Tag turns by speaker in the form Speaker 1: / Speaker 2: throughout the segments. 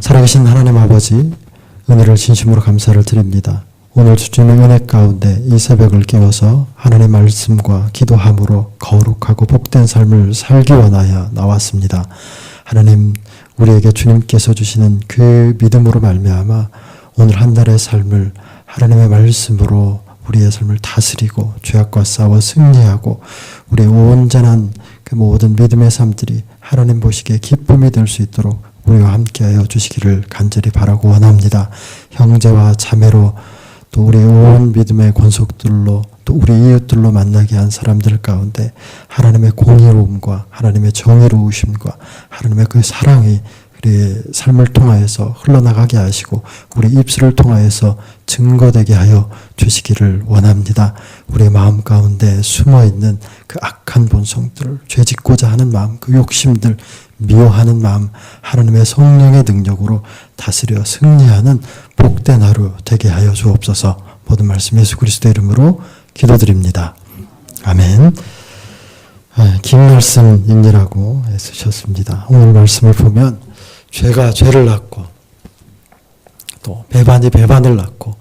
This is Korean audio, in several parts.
Speaker 1: 살아계신 하나님 아버지, 은혜를 진심으로 감사를 드립니다. 오늘 주님의 은혜 가운데 이 새벽을 깨워서 하나님의 말씀과 기도함으로 거룩하고 복된 삶을 살기 원하여 나왔습니다. 하나님, 우리에게 주님께서 주시는 그 믿음으로 말미암아 오늘 한 달의 삶을 하나님의 말씀으로 우리의 삶을 다스리고 죄악과 싸워 승리하고 우리의 온전한 그 모든 믿음의 삶들이 하나님 보시기에 기쁨이 될 수 있도록 우리와 함께하여 주시기를 간절히 바라고 원합니다. 형제와 자매로 또 우리의 온 믿음의 권속들로 또 우리 이웃들로 만나게 한 사람들 가운데 하나님의 공의로움과 하나님의 정의로우심과 하나님의 그 사랑이 우리의 삶을 통하여서 흘러나가게 하시고 우리 입술을 통하여서 증거되게 하여 주시기를 원합니다. 우리의 마음 가운데 숨어있는 그 악한 본성들, 죄짓고자 하는 마음, 그 욕심들, 미워하는 마음, 하나님의 성령의 능력으로 다스려 승리하는 복된 하루 되게 하여 주옵소서. 모든 말씀 예수 그리스도의 이름으로 기도드립니다. 아멘. 긴 말씀 읽느라고 애쓰셨습니다. 오늘 말씀을 보면 죄가 죄를 낳고 또 배반이 배반을 낳고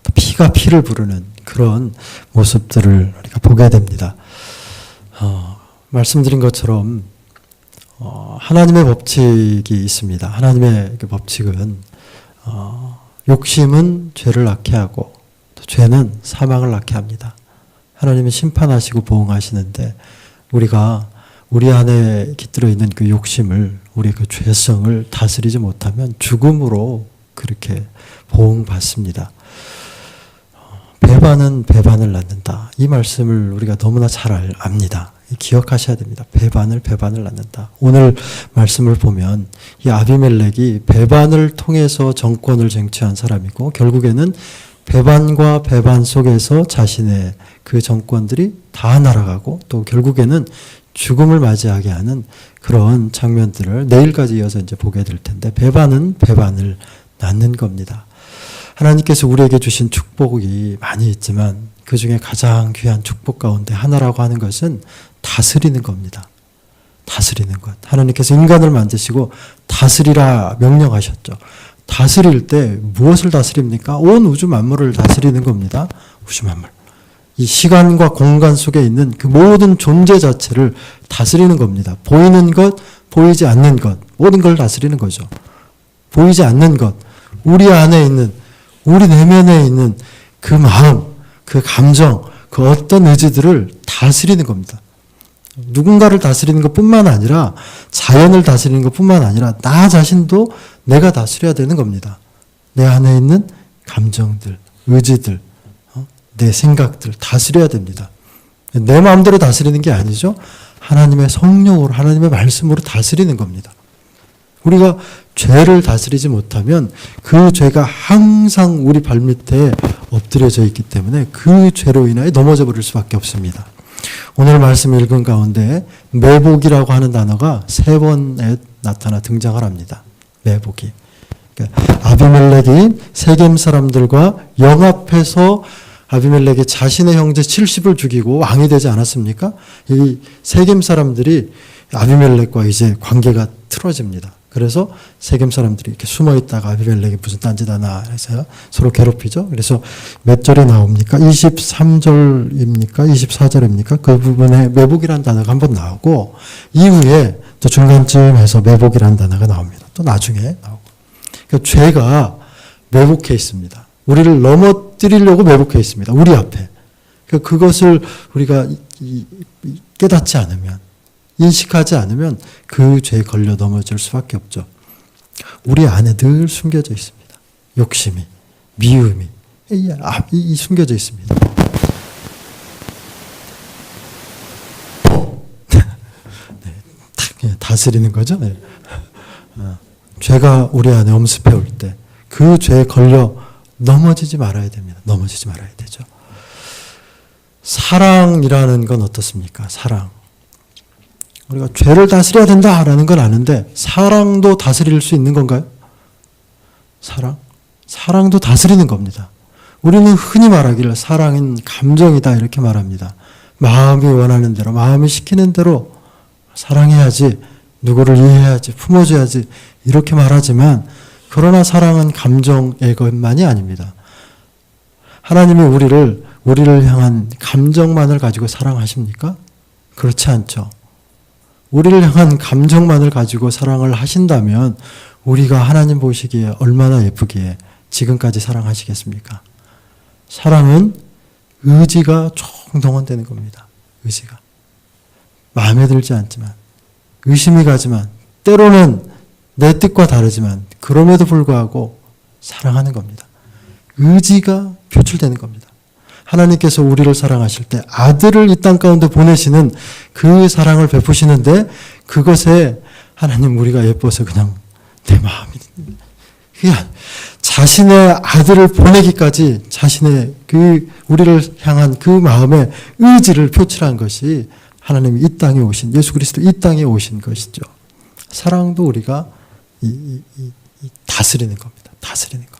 Speaker 1: 또 피가 피를 부르는 그런 모습들을 우리가 보게 됩니다. 말씀드린 것처럼 하나님의 법칙이 있습니다. 하나님의 그 법칙은 욕심은 죄를 낳게 하고 또 죄는 사망을 낳게 합니다. 하나님은 심판하시고 보응하시는데 우리가 우리 안에 깃들어 있는 그 욕심을, 우리의 그 죄성을 다스리지 못하면 죽음으로 그렇게 보응받습니다. 배반은 배반을 낳는다. 이 말씀을 우리가 너무나 잘 압니다. 기억하셔야 됩니다. 배반을 낳는다. 오늘 말씀을 보면 이 아비멜렉이 배반을 통해서 정권을 쟁취한 사람이고 결국에는 배반과 배반 속에서 자신의 그 정권들이 다 날아가고 또 결국에는 죽음을 맞이하게 하는 그런 장면들을 내일까지 이어서 이제 보게 될 텐데 배반은 배반을 낳는 겁니다. 하나님께서 우리에게 주신 축복이 많이 있지만 그 중에 가장 귀한 축복 가운데 하나라고 하는 것은 다스리는 겁니다. 다스리는 것. 하나님께서 인간을 만드시고 다스리라 명령하셨죠. 다스릴 때 무엇을 다스립니까? 온 우주 만물을 다스리는 겁니다. 우주 만물. 이 시간과 공간 속에 있는 그 모든 존재 자체를 다스리는 겁니다. 보이는 것, 보이지 않는 것, 모든 걸 다스리는 거죠. 보이지 않는 것, 우리 안에 있는, 우리 내면에 있는 그 마음, 그 감정, 그 어떤 의지들을 다스리는 겁니다. 누군가를 다스리는 것뿐만 아니라 자연을 다스리는 것뿐만 아니라 나 자신도 내가 다스려야 되는 겁니다. 내 안에 있는 감정들, 의지들, 내 생각들 다스려야 됩니다. 내 마음대로 다스리는 게 아니죠. 하나님의 성령으로, 하나님의 말씀으로 다스리는 겁니다. 우리가 죄를 다스리지 못하면 그 죄가 항상 우리 발밑에 엎드려져 있기 때문에 그 죄로 인하여 넘어져 버릴 수밖에 없습니다. 오늘 말씀 읽은 가운데 매복이라고 하는 단어가 3번에 나타나 등장을 합니다. 매복이. 그러니까 아비멜렉이 세겜 사람들과 영합해서 아비멜렉이 자신의 형제 70을 죽이고 왕이 되지 않았습니까? 이 세겜 사람들이 아비멜렉과 이제 관계가 틀어집니다. 그래서 세겜 사람들이 이렇게 숨어 있다가 아비멜렉이 무슨 딴짓 하나 해서 서로 괴롭히죠. 그래서 몇 절에 나옵니까? 23절입니까? 24절입니까? 그 부분에 매복이라는 단어가 한번 나오고 이후에 또 중간쯤에서 매복이라는 단어가 나옵니다. 또 나중에 나오고. 그러니까 죄가 매복해 있습니다. 우리를 넘어뜨리려고 매복해 있습니다. 우리 앞에. 그러니까 그것을 우리가 깨닫지 않으면, 인식하지 않으면 그 죄에 걸려 넘어질 수밖에 없죠. 우리 안에 늘 숨겨져 있습니다. 욕심이, 미움이 숨겨져 있습니다. 네, 다스리는 거죠. 네. 죄가 우리 안에 엄습해 올 때 그 죄에 걸려 넘어지지 말아야 됩니다. 넘어지지 말아야 되죠. 사랑이라는 건 어떻습니까? 사랑. 우리가 죄를 다스려야 된다라는 건 아는데 사랑도 다스릴 수 있는 건가요? 사랑도 다스리는 겁니다. 우리는 흔히 말하기를 사랑은 감정이다 이렇게 말합니다. 마음이 원하는 대로, 마음이 시키는 대로 사랑해야지, 누구를 이해해야지, 품어줘야지 이렇게 말하지만 그러나 사랑은 감정의 것만이 아닙니다. 하나님이 우리를 향한 감정만을 가지고 사랑하십니까? 그렇지 않죠. 우리를 향한 감정만을 가지고 사랑을 하신다면 우리가 하나님 보시기에 얼마나 예쁘기에 지금까지 사랑하시겠습니까? 사랑은 의지가 총동원되는 겁니다. 의지가. 마음에 들지 않지만, 의심이 가지만, 때로는 내 뜻과 다르지만 그럼에도 불구하고 사랑하는 겁니다. 의지가 표출되는 겁니다. 하나님께서 우리를 사랑하실 때 아들을 이 땅 가운데 보내시는 그 사랑을 베푸시는데 그것에 하나님 우리가 예뻐서 그냥 내 마음이 그냥 자신의 아들을 보내기까지 자신의 그 우리를 향한 그 마음의 의지를 표출한 것이 하나님이 이 땅에 오신 예수 그리스도 이 땅에 오신 것이죠. 사랑도 우리가 다스리는 겁니다. 다스리는 것.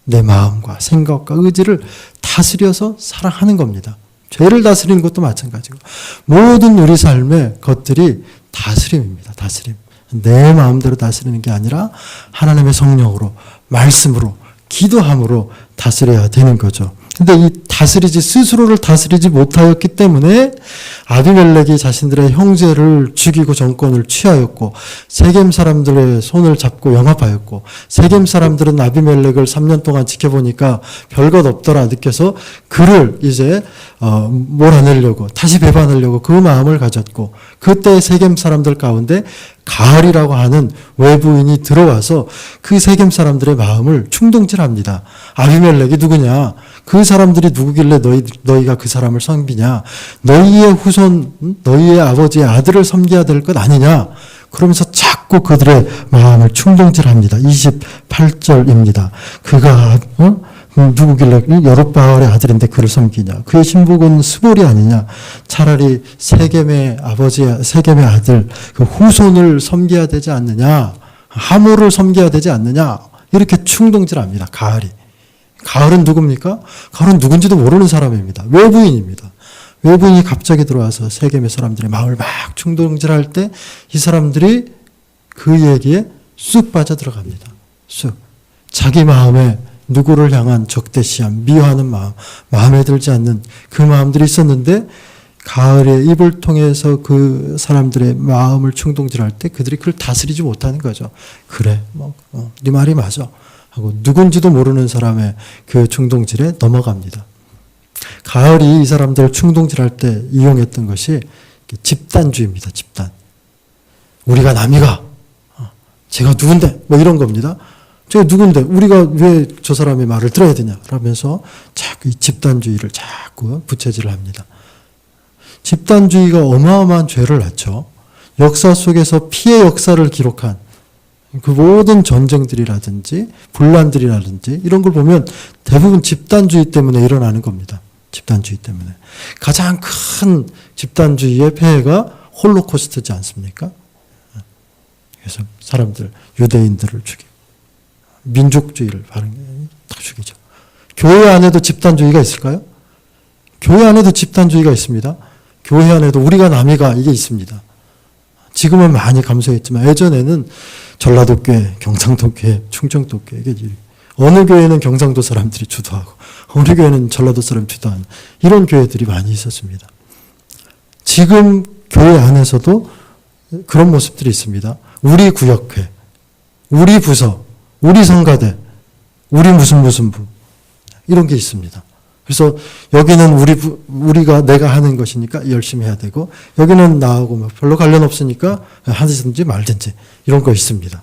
Speaker 1: 내 마음과 생각과 의지를 다스려서 사랑하는 겁니다. 죄를 다스리는 것도 마찬가지고 모든 우리 삶의 것들이 다스림입니다. 다스림. 내 마음대로 다스리는 게 아니라 하나님의 성령으로 말씀으로 기도함으로 다스려야 되는 거죠. 근데 이 스스로를 다스리지 못하였기 때문에 아비멜렉이 자신들의 형제를 죽이고 정권을 취하였고 세겜 사람들의 손을 잡고 영합하였고 세겜 사람들은 아비멜렉을 3년 동안 지켜보니까 별것 없더라 느껴서 그를 이제 몰아내려고 다시 배반하려고 그 마음을 가졌고 그때 세겜 사람들 가운데 가을이라고 하는 외부인이 들어와서 그 세겜 사람들의 마음을 충동질합니다. 아비멜렉이 누구냐? 그 사람들이 누구길래 너희가 그 사람을 섬기냐? 너희의 후손, 너희의 아버지의 아들을 섬겨야 될 것 아니냐? 그러면서 자꾸 그들의 마음을 충동질합니다. 28절입니다. 그가 누구길래 여룹바알의 아들인데 그를 섬기냐? 그의 신복은 스볼이 아니냐? 차라리 세겜의 아들 그 후손을 섬겨야 되지 않느냐? 하모를 섬겨야 되지 않느냐? 이렇게 충동질합니다. 가을은 누굽니까? 가을은 누군지도 모르는 사람입니다. 외부인입니다. 외부인이 갑자기 들어와서 세겜의 사람들의 마음을 막 충동질할 때 이 사람들이 그 얘기에 쑥 빠져들어갑니다. 쑥. 자기 마음에 누구를 향한 적대시함, 미워하는 마음, 마음에 들지 않는 그 마음들이 있었는데 가을의 입을 통해서 그 사람들의 마음을 충동질할 때 그들이 그걸 다스리지 못하는 거죠. 그래, 네 말이 맞아. 하고 누군지도 모르는 사람의 그 충동질에 넘어갑니다. 가을이 이 사람들을 충동질할 때 이용했던 것이 집단주의입니다. 집단. 우리가 남이가 제가 누군데 뭐 이런 겁니다. 제가 누군데 우리가 왜 저 사람의 말을 들어야 되냐 라면서 자꾸 이 집단주의를 자꾸 부채질을 합니다. 집단주의가 어마어마한 죄를 낳죠. 역사 속에서 피해 역사를 기록한 그 모든 전쟁들이라든지 분란들이라든지 이런 걸 보면 대부분 집단주의 때문에 일어나는 겁니다. 집단주의 때문에. 가장 큰 집단주의의 폐해가 홀로코스트지 않습니까? 그래서 사람들, 유대인들을 죽이고 민족주의를 다 죽이죠. 교회 안에도 집단주의가 있을까요? 교회 안에도 집단주의가 있습니다. 교회 안에도 우리가 남이가 이게 있습니다. 지금은 많이 감소했지만 예전에는 전라도교회, 경상도교회, 충청도교회 이게 어느 교회는 경상도 사람들이 주도하고 어느 교회는 전라도 사람이 주도하는 이런 교회들이 많이 있었습니다. 지금 교회 안에서도 그런 모습들이 있습니다. 우리 구역회, 우리 부서, 우리 성가대, 우리 무슨 부 이런 게 있습니다. 그래서 여기는 우리가 내가 하는 것이니까 열심히 해야 되고 여기는 나하고 뭐 별로 관련 없으니까 하든지 말든지 이런 거 있습니다.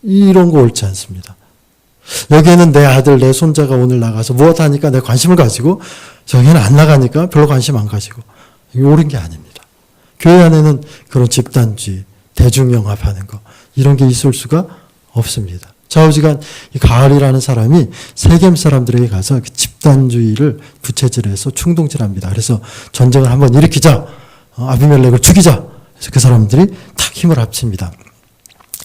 Speaker 1: 이런 거 옳지 않습니다. 여기에는 내 아들, 내 손자가 오늘 나가서 무엇 하니까 내 관심을 가지고 저기는 안 나가니까 별로 관심 안 가지고 이게 옳은 게 아닙니다. 교회 안에는 그런 집단주의, 대중영합하는 거 이런 게 있을 수가 없습니다. 좌우지간 이 가을이라는 사람이 세겜 사람들에게 가서 그 집단주의를 부채질해서 충동질합니다. 그래서 전쟁을 한번 일으키자, 아비멜렉을 죽이자. 그래서 그 사람들이 탁 힘을 합칩니다.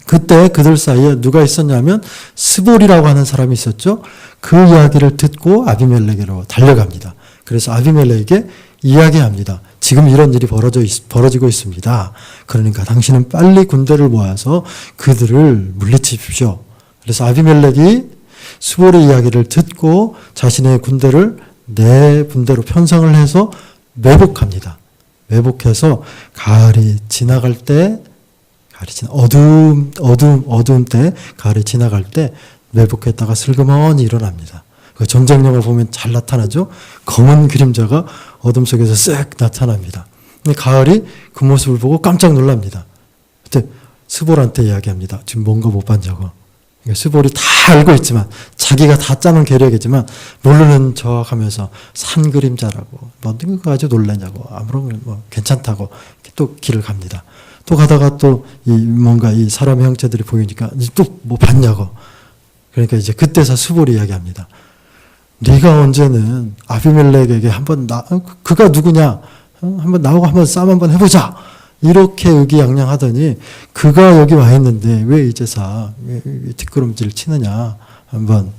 Speaker 1: 그때 그들 사이에 누가 있었냐면 스볼이라고 하는 사람이 있었죠. 그 이야기를 듣고 아비멜렉으로 달려갑니다. 그래서 아비멜렉에게 이야기합니다. 지금 이런 일이 벌어지고 있습니다. 그러니까 당신은 빨리 군대를 모아서 그들을 물리치십시오. 그래서 아비멜렉이 스볼의 이야기를 듣고 자신의 군대를 네 군대로 편성을 해서 매복합니다. 매복해서 가을이 지나갈 때, 어두움 때, 가을이 지나갈 때 매복했다가 슬그머니 일어납니다. 그 전쟁영화 보면 잘 나타나죠? 검은 그림자가 어둠 속에서 쓱 나타납니다. 근데 가을이 그 모습을 보고 깜짝 놀랍니다. 그때 스볼한테 이야기합니다. 지금 뭔가 못 봤냐고. 스볼이 다 알고 있지만, 자기가 다 짜놓은 계략이지만 모르는 척하면서 산 그림자라고, 뭐 누가 아주 놀라냐고, 아무런 뭐 괜찮다고 또 길을 갑니다. 또 가다가 또 뭔가 이 사람의 형체들이 보이니까 또 뭐 봤냐고. 그러니까 이제 그때서 스볼이 이야기합니다. 네가 언제는 아비멜렉에게 한번 그가 누구냐? 한번 나오고 한번 싸움 한번 해보자. 이렇게 의기양양하더니 그가 여기 와 있는데 왜 이제서 뒷걸음질 치느냐? 한번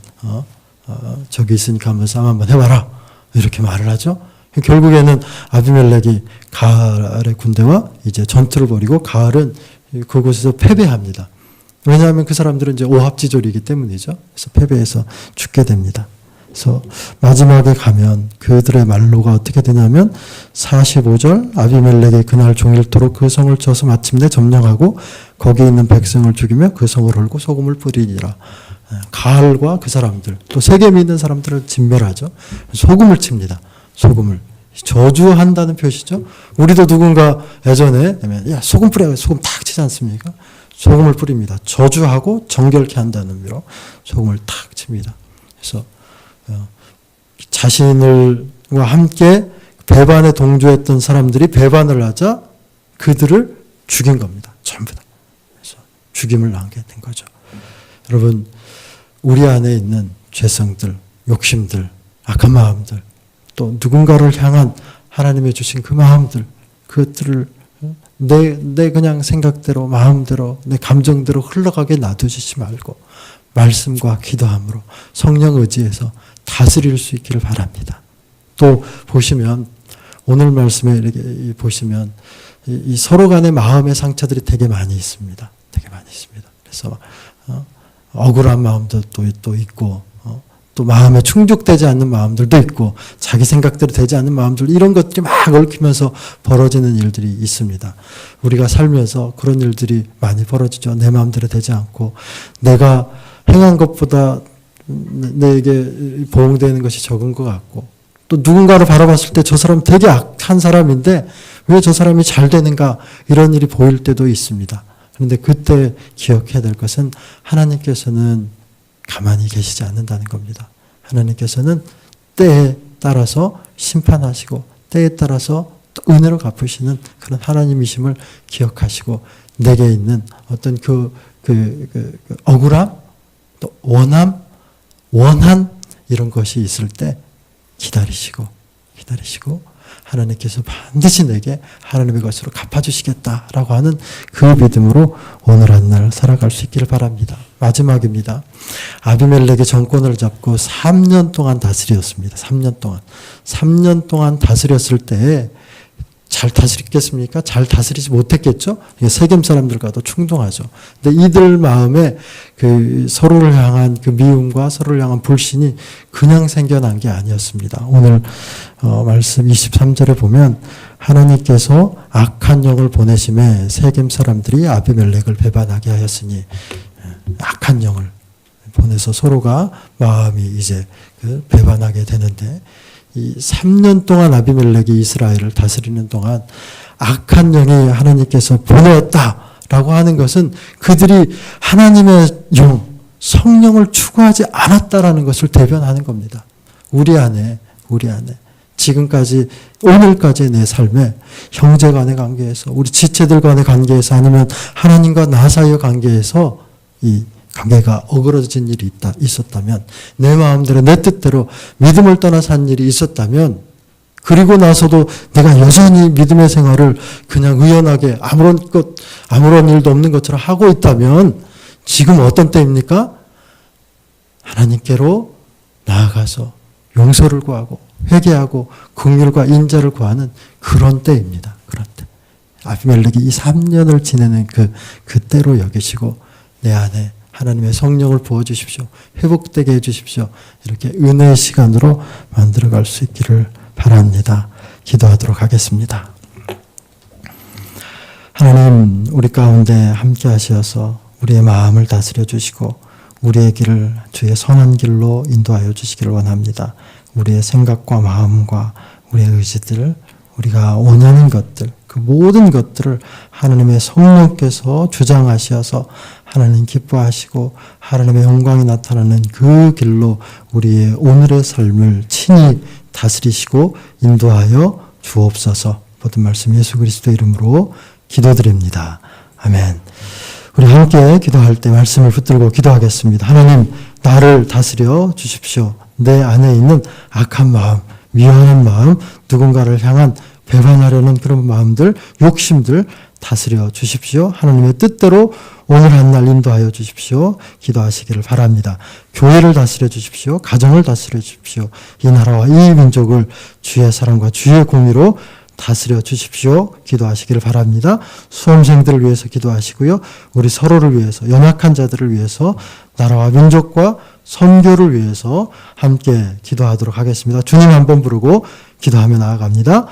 Speaker 1: 저기 있으니까 한번 싸움 한번 해봐라. 이렇게 말을 하죠. 결국에는 아비멜렉이 가을의 군대와 이제 전투를 벌이고 가을은 그곳에서 패배합니다. 왜냐하면 그 사람들은 이제 오합지졸이기 때문이죠. 그래서 패배해서 죽게 됩니다. 그래서 마지막에 가면 그들의 말로가 어떻게 되냐면 45절 아비멜렉이 그날 종일토록 그 성을 쳐서 마침내 점령하고 거기 있는 백성을 죽이며 그 성을 헐고 소금을 뿌리니라. 가을과 그 사람들 또 세겜에 있는 사람들을 진멸하죠. 소금을 칩니다. 소금을 저주한다는 표시죠. 우리도 누군가 예전에 야 소금 뿌려 소금 탁 치지 않습니까? 소금을 뿌립니다. 저주하고 정결케 한다는 의미로 소금을 탁 칩니다. 그래서 자신과 함께 배반에 동조했던 사람들이 배반을 하자 그들을 죽인 겁니다. 전부 다. 그래서 죽임을 당하게 된 거죠. 여러분, 우리 안에 있는 죄성들, 욕심들, 악한 마음들, 또 누군가를 향한 하나님의 주신 그 마음들, 그것들을 내 그냥 생각대로, 마음대로, 내 감정대로 흘러가게 놔두시지 말고 말씀과 기도함으로 성령 의지해서 다스릴 수 있기를 바랍니다. 또 보시면 오늘 말씀에 이렇게 보시면 이 서로 간의 마음의 상처들이 되게 많이 있습니다. 되게 많이 있습니다. 그래서 억울한 마음도 또 있고 또 마음에 충족되지 않는 마음들도 있고 자기 생각대로 되지 않는 마음들 이런 것들이 막 얽히면서 벌어지는 일들이 있습니다. 우리가 살면서 그런 일들이 많이 벌어지죠. 내 마음대로 되지 않고 내가 행한 것보다 내게 보응되는 것이 적은 것 같고 또 누군가를 바라봤을 때 저 사람 되게 악한 사람인데 왜 저 사람이 잘 되는가 이런 일이 보일 때도 있습니다. 그런데 그때 기억해야 될 것은 하나님께서는 가만히 계시지 않는다는 겁니다. 하나님께서는 때에 따라서 심판하시고 때에 따라서 은혜로 갚으시는 그런 하나님이심을 기억하시고 내게 있는 어떤 그 억울함 또 원한 이런 것이 있을 때 기다리시고 하나님께서 반드시 내게 하나님의 것으로 갚아주시겠다라고 하는 그 믿음으로 오늘 한 날 살아갈 수 있기를 바랍니다. 마지막입니다. 아비멜렉이 정권을 잡고 3년 동안 다스렸습니다. 3년 동안 다스렸을 때에 잘 다스렸겠습니까? 잘 다스리지 못했겠죠? 세겜 사람들과도 충동하죠. 근데 이들 마음에 그 서로를 향한 그 미움과 서로를 향한 불신이 그냥 생겨난 게 아니었습니다. 오늘 말씀 23절에 보면 하나님께서 악한 영을 보내심에 세겜 사람들이 아비멜렉을 배반하게 하였으니 악한 영을 보내서 서로가 마음이 이제 배반하게 되는데 이 3년 동안 아비멜렉이 이스라엘을 다스리는 동안 악한 영이 하나님께서 보내었다라고 하는 것은 그들이 하나님의 영, 성령을 추구하지 않았다라는 것을 대변하는 겁니다. 우리 안에 지금까지 오늘까지의 내 삶에 형제 간의 관계에서 우리 지체들 간의 관계에서 아니면 하나님과 나 사이의 관계에서 이 관계가 어그러진 일이 있었다면 내 마음대로 내 뜻대로 믿음을 떠나서 한 일이 있었다면 그리고 나서도 내가 여전히 믿음의 생활을 그냥 의연하게 아무런 일도 없는 것처럼 하고 있다면 지금 어떤 때입니까? 하나님께로 나아가서 용서를 구하고 회개하고 긍휼과 인자를 구하는 그런 때입니다. 그런 때. 아비멜렉이 이 3년을 지내는 그 때로 여기시고 내 안에 하나님의 성령을 부어주십시오. 회복되게 해주십시오. 이렇게 은혜의 시간으로 만들어갈 수 있기를 바랍니다. 기도하도록 하겠습니다. 하나님, 우리 가운데 함께 하셔서 우리의 마음을 다스려 주시고 우리의 길을 주의 선한 길로 인도하여 주시기를 원합니다. 우리의 생각과 마음과 우리의 의지들, 우리가 원하는 것들, 그 모든 것들을 하나님의 성령께서 주장하셔서 하나님 기뻐하시고 하나님의 영광이 나타나는 그 길로 우리의 오늘의 삶을 친히 다스리시고 인도하여 주옵소서. 모든 말씀 예수 그리스도 이름으로 기도드립니다. 아멘. 우리 함께 기도할 때 말씀을 붙들고 기도하겠습니다. 하나님, 나를 다스려 주십시오. 내 안에 있는 악한 마음, 미워하는 마음, 누군가를 향한 배반하려는 그런 마음들, 욕심들 다스려 주십시오. 하나님의 뜻대로 오늘 한 날 인도하여 주십시오. 기도하시기를 바랍니다. 교회를 다스려 주십시오. 가정을 다스려 주십시오. 이 나라와 이 민족을 주의 사랑과 주의 공의로 다스려 주십시오. 기도하시기를 바랍니다. 수험생들을 위해서 기도하시고요. 우리 서로를 위해서, 연약한 자들을 위해서, 나라와 민족과 선교를 위해서 함께 기도하도록 하겠습니다. 주님 한번 부르고 기도하며 나아갑니다.